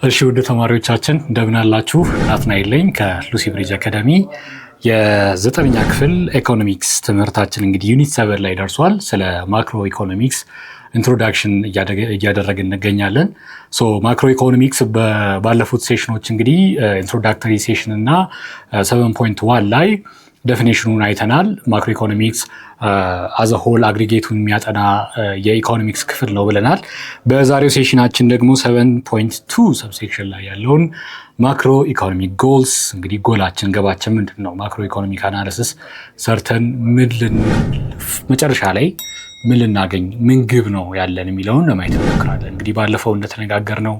እሺ ወደ ተማሪዎቻችን እንደምን አላችሁ? ናትናኤል ነኝ ከሉሲ ብሪጅ አካዳሚ። የዘጠነኛ ክፍል ኢኮኖሚክስ ትምህርታችን እንግዲህ ዩኒት 7 ላይ ደርሷል። ስለ ማክሮ ኢኮኖሚክስ ኢንትሮዳክሽን እያደረግን እንገኛለን። ማክሮ ኢኮኖሚክስ ባለፉት ሴሽኖች እንግዲህ ኢንትሮዳክተሪ ሴሽን እና 7.1 ላይ ዴፊኒሽኑን አይተናል። ማክሮ ኢኮኖሚክስ አዘ ሆል አግሪጌቱን የሚያጠና የኢኮኖሚክስ ክፍል ነው ብለናል። በዛሬው ሴሽናችን ደግሞ 7.2 ሰብሴክሽን ላይ ያለውን ማክሮ ኢኮኖሚክ ጎልስ፣ እንግዲህ ጎላችን ገባችን ምንድን ነው፣ ማክሮ ኢኮኖሚክ አናሊሲስ ሰርተን መጨረሻ ላይ ምን ልናገኝ ምን ግብ ነው ያለን የሚለውን ለማየት እንሞክራለን። እንግዲህ ባለፈው እንደተነጋገርነው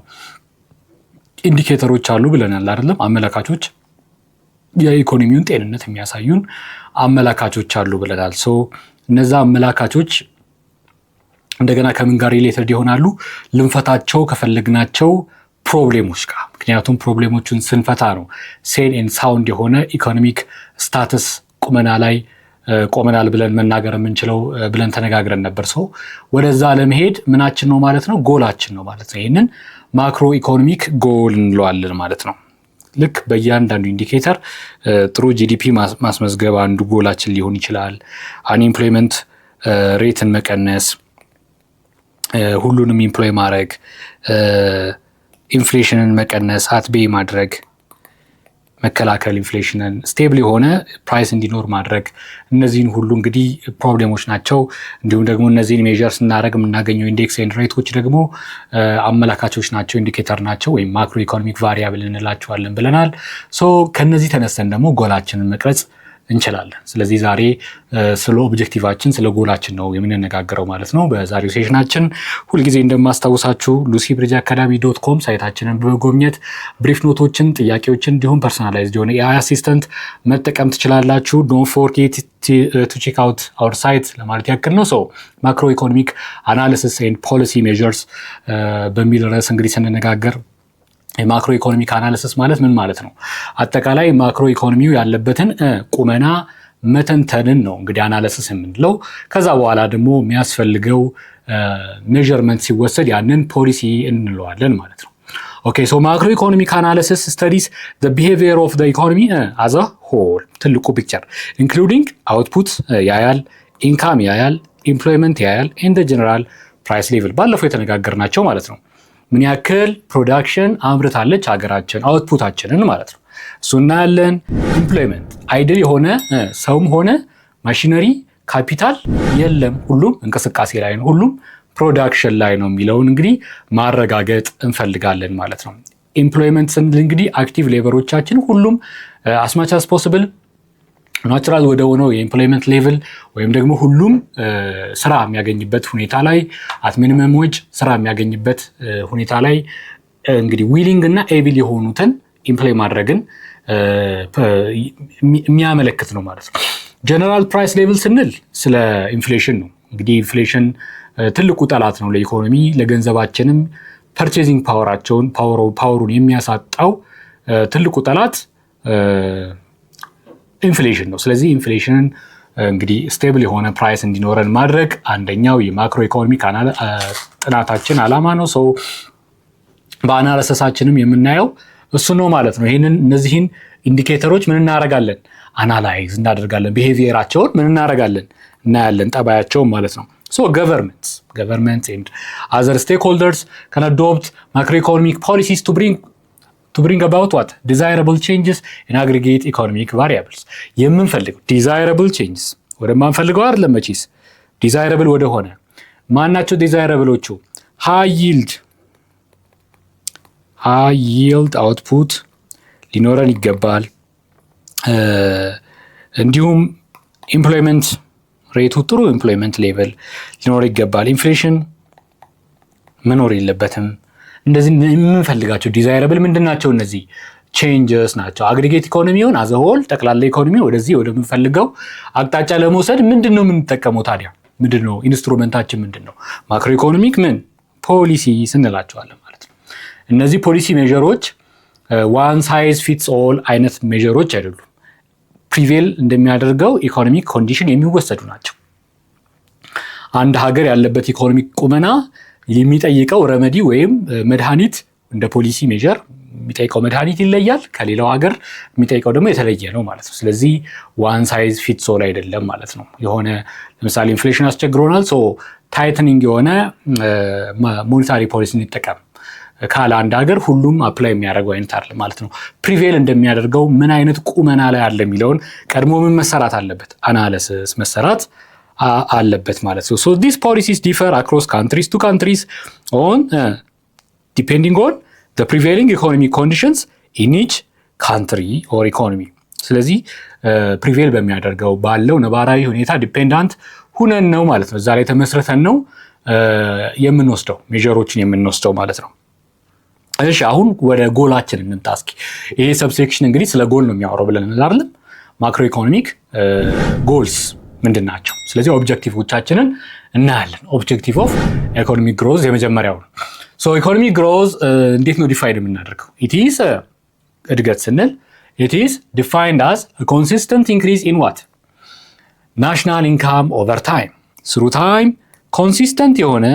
ኢንዲኬተሮች አሉ ብለናል አይደለም? አመላካቾች፣ የኢኮኖሚውን ጤንነት የሚያሳዩን አመላካቾች አሉ ብለናል። እነዛ አመላካቾች እንደገና ከምን ጋር ሪሌትድ ይሆናሉ? ልንፈታቸው ከፈለግናቸው ፕሮብሌሞች ጋር። ምክንያቱም ፕሮብሌሞቹን ስንፈታ ነው ሴን ኤንድ ሳውንድ የሆነ ኢኮኖሚክ ስታተስ ቁመና ላይ ቆመናል ብለን መናገር የምንችለው ብለን ተነጋግረን ነበር። ወደዛ ለመሄድ ምናችን ነው ማለት ነው? ጎላችን ነው ማለት ነው። ይህንን ማክሮ ኢኮኖሚክ ጎል እንለዋለን ማለት ነው። ልክ በእያንዳንዱ ኢንዲኬተር ጥሩ ጂዲፒ ማስመዝገብ አንዱ ጎላችን ሊሆን ይችላል። አንኢምፕሎይመንት ሬትን መቀነስ፣ ሁሉንም ኢምፕሎይ ማድረግ፣ ኢንፍሌሽንን መቀነስ፣ አትቤይ ማድረግ፣ መከላከል፣ ኢንፍሌሽንን ስቴብል የሆነ ፕራይስ እንዲኖር ማድረግ። እነዚህን ሁሉ እንግዲህ ፕሮብሌሞች ናቸው። እንዲሁም ደግሞ እነዚህን ሜዥር ስናደርግ የምናገኘው ኢንዴክስ ኤንድ ሬቶች ደግሞ አመላካቾች ናቸው፣ ኢንዲኬተር ናቸው፣ ወይም ማክሮ ኢኮኖሚክ ቫሪያብል እንላቸዋለን ብለናል። ከነዚህ ተነስተን ደግሞ ጎላችንን መቅረጽ እንችላለን። ስለዚህ ዛሬ ስለ ኦብጀክቲቫችን ስለ ጎላችን ነው የምንነጋገረው ማለት ነው። በዛሬው ሴሽናችን ሁልጊዜ እንደማስታውሳችሁ lucybridgeacademy.com ሳይታችንን በመጎብኘት ብሪፍ ኖቶችን፣ ጥያቄዎችን እንዲሁም ፐርሰናላይዝድ የሆነ AI አሲስተንት መጠቀም ትችላላችሁ። ዶንት ፎርጌት ቱ ቼክ አውት አወር ሳይት ለማለት ያክል ነው። ማክሮ ኢኮኖሚክ አናሊሲስ ኤንድ ፖሊሲ ሜዥርስ በሚል ርዕስ እንግዲህ ስንነጋገር የማክሮ ኢኮኖሚክ አናሊሲስ ማለት ምን ማለት ነው? አጠቃላይ ማክሮ ኢኮኖሚው ያለበትን ቁመና መተንተንን ነው እንግዲህ አናሊሲስ የምንለው። ከዛ በኋላ ደግሞ የሚያስፈልገው ሜዥርመንት ሲወሰድ ያንን ፖሊሲ እንለዋለን ማለት ነው። ኦኬ ማክሮ ኢኮኖሚክ አናሊሲስ ስተዲስ the behavior of the economy as a whole ትልቁ ፒክቸር ኢንክሉዲንግ አውትፑት ያያል፣ ኢንካም ያያል፣ ኢምፕሎይመንት ያያል and the general price level ባለፈው የተነጋገርናቸው ማለት ነው። ምን ያክል ፕሮዳክሽን አምርታለች ሀገራችን፣ አውትፑታችንን ማለት ነው። እሱ እናያለን። ኢምፕሎይመንት አይድል የሆነ ሰውም ሆነ ማሽነሪ ካፒታል የለም፣ ሁሉም እንቅስቃሴ ላይ ነው፣ ሁሉም ፕሮዳክሽን ላይ ነው የሚለውን እንግዲህ ማረጋገጥ እንፈልጋለን ማለት ነው። ኢምፕሎይመንት ስንል እንግዲህ አክቲቭ ሌበሮቻችን ሁሉም አስማች አስ ፖስብል ናቹራል ወደ ሆነው የኢምፕሎይመንት ሌቭል ወይም ደግሞ ሁሉም ስራ የሚያገኝበት ሁኔታ ላይ አት ሚኒመም ዌጅ ስራ የሚያገኝበት ሁኔታ ላይ እንግዲህ ዊሊንግ እና ኤቢል የሆኑትን ኢምፕሎይ ማድረግን የሚያመለክት ነው ማለት ነው። ጀነራል ፕራይስ ሌቭል ስንል ስለ ኢንፍሌሽን ነው። እንግዲህ ኢንፍሌሽን ትልቁ ጠላት ነው ለኢኮኖሚ፣ ለገንዘባችንም ፐርቼዚንግ ፓወሩን የሚያሳጣው ትልቁ ጠላት ኢንፍሌሽን ነው። ስለዚህ ኢንፍሌሽንን እንግዲህ ስቴብል የሆነ ፕራይስ እንዲኖረን ማድረግ አንደኛው የማክሮ ኢኮኖሚክ ጥናታችን ዓላማ ነው። በአናሊሲሳችንም የምናየው እሱ ነው ማለት ነው። እነዚህን ኢንዲኬተሮች ምን እናደርጋለን? አናላይዝ እናደርጋለን። ቢሄቪየራቸውን ምን እናደርጋለን? እናያለን፣ ጠባያቸውን ማለት ነው። governments and other stakeholders can adopt macroeconomic policies to bring about what? Desirable changes in aggregate economic variables. የምንፈልገው desirable changes ወደ ማንፈልገው አይደለም መቼስ desirable ወደ ሆነ ማናቸው desirableዎቹ? high yield output ሊኖረን ይገባል። እንዲሁም employment ሬቱ ጥሩ employment level ሊኖር ይገባል። ኢንፍሌሽን መኖር የለበትም። እንደዚህ የምንፈልጋቸው ዲዛይረብል ምንድናቸው? እነዚህ ቼንጀስ ናቸው። አግሪጌት ኢኮኖሚውን አዘ ሆል ጠቅላላ ኢኮኖሚ ወደዚህ ወደምንፈልገው አቅጣጫ ለመውሰድ ምንድነው የምንጠቀመው ታዲያ? ምንድነው ኢንስትሩመንታችን? ምንድነው ማክሮ ኢኮኖሚክ ፖሊሲ ስንላቸዋለን ማለት ነው። እነዚህ ፖሊሲ ሜዥሮች ዋን ሳይዝ ፊትስ ኦል አይነት ሜዥሮች አይደሉም። ፕሪቬል እንደሚያደርገው ኢኮኖሚክ ኮንዲሽን የሚወሰዱ ናቸው። አንድ ሀገር ያለበት ኢኮኖሚክ ቁመና የሚጠይቀው ረመዲ ወይም መድኃኒት እንደ ፖሊሲ ሜጀር የሚጠይቀው መድኃኒት ይለያል፣ ከሌላው ሀገር የሚጠይቀው ደግሞ የተለየ ነው ማለት ነው። ስለዚህ ዋን ሳይዝ ፊትስ ኦል አይደለም ማለት ነው። የሆነ ለምሳሌ ኢንፍሌሽን አስቸግሮናል፣ ሶ ታይትኒንግ የሆነ ሞኔታሪ ፖሊሲ እንጠቀም ካለ አንድ ሀገር ሁሉም አፕላይ የሚያደርገው አይነት አይደለም ማለት ነው። ፕሪቬል እንደሚያደርገው ምን አይነት ቁመና ላይ አለ የሚለውን ቀድሞ ምን መሰራት አለበት? አናሊሲስ መሰራት አለበት ማለት ነው። ሶ ዲስ ፖሊሲስ ዲፈር አክሮስ ካንትሪስ ቱ ካንትሪስ ኦን ዲፔንዲንግ ኦን the prevailing economic conditions in each country or economy። ስለዚህ ፕሪቬል በሚያደርገው ባለው ነባራዊ ሁኔታ ዲፔንዳንት ሁነን ነው ማለት ነው። እዛ ላይ ተመስርተን ነው የምንወስደው ሜጀሮችን የምንወስደው ማለት ነው። እሺ አሁን ወደ ጎላችን እንምጣ እስኪ። ይሄ ሰብሴክሽን እንግዲህ ስለ ጎል ነው የሚያወራው ብለን አይደለም? ማክሮ ኢኮኖሚክ ጎልስ ምንድን ናቸው? ስለዚህ ኦብጀክቲቮቻችንን እናያለን። ኦብጀክቲቭ ኦፍ ኢኮኖሚክ ግሮዝ የመጀመሪያው ነው። ሶ ኢኮኖሚክ ግሮዝ እንዴት ነው ዲፋይን የምናደርገው? ኢት ኢዝ እድገት ስንል ኢት ኢዝ ዲፋይንድ አዝ ኮንሲስተንት ኢንክሪዝ ኢን ዋት ናሽናል ኢንካም ኦቨር ታይም ስሩ ታይም። ኮንሲስተንት የሆነ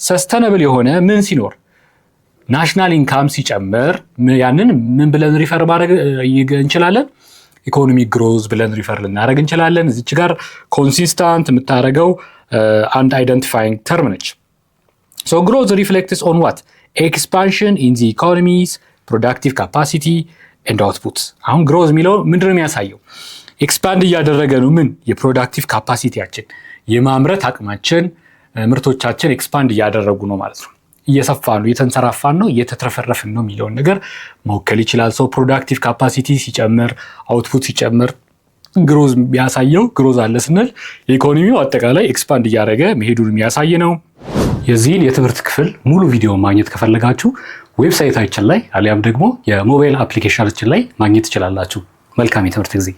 ሰስተነብል የሆነ ምን ሲኖር ናሽናል ኢንካም ሲጨምር ያንን ምን ብለን ሪፈር ማድረግ እንችላለን? ኢኮኖሚክ ግሮዝ ብለን ሪፈር ልናደረግ እንችላለን። እዚች ጋር ኮንሲስታንት የምታደረገው አንድ አይደንቲፋይንግ ተርም ነች። ሶ ግሮዝ ሪፍሌክትስ ኦን ዋት ኤክስፓንሽን ኢን ዚ ኢኮኖሚስ ፕሮዳክቲቭ ካፓሲቲ ኤንድ አውትፑትስ። አሁን ግሮዝ የሚለው ምንድን ነው የሚያሳየው? ኤክስፓንድ እያደረገ ነው ምን የፕሮዳክቲቭ ካፓሲቲያችን የማምረት አቅማችን ምርቶቻችን ኤክስፓንድ እያደረጉ ነው ማለት ነው። እየሰፋን ነው፣ እየተንሰራፋን ነው፣ እየተትረፈረፍን ነው የሚለውን ነገር መወከል ይችላል። ሰው ፕሮዳክቲቭ ካፓሲቲ ሲጨምር አውትፑት ሲጨምር ግሮዝ የሚያሳየው ግሮዝ አለ ስንል የኢኮኖሚው አጠቃላይ ኤክስፓንድ እያደረገ መሄዱን የሚያሳይ ነው። የዚህን የትምህርት ክፍል ሙሉ ቪዲዮ ማግኘት ከፈለጋችሁ ዌብሳይታችን ላይ አሊያም ደግሞ የሞባይል አፕሊኬሽናችን ላይ ማግኘት ትችላላችሁ። መልካም የትምህርት ጊዜ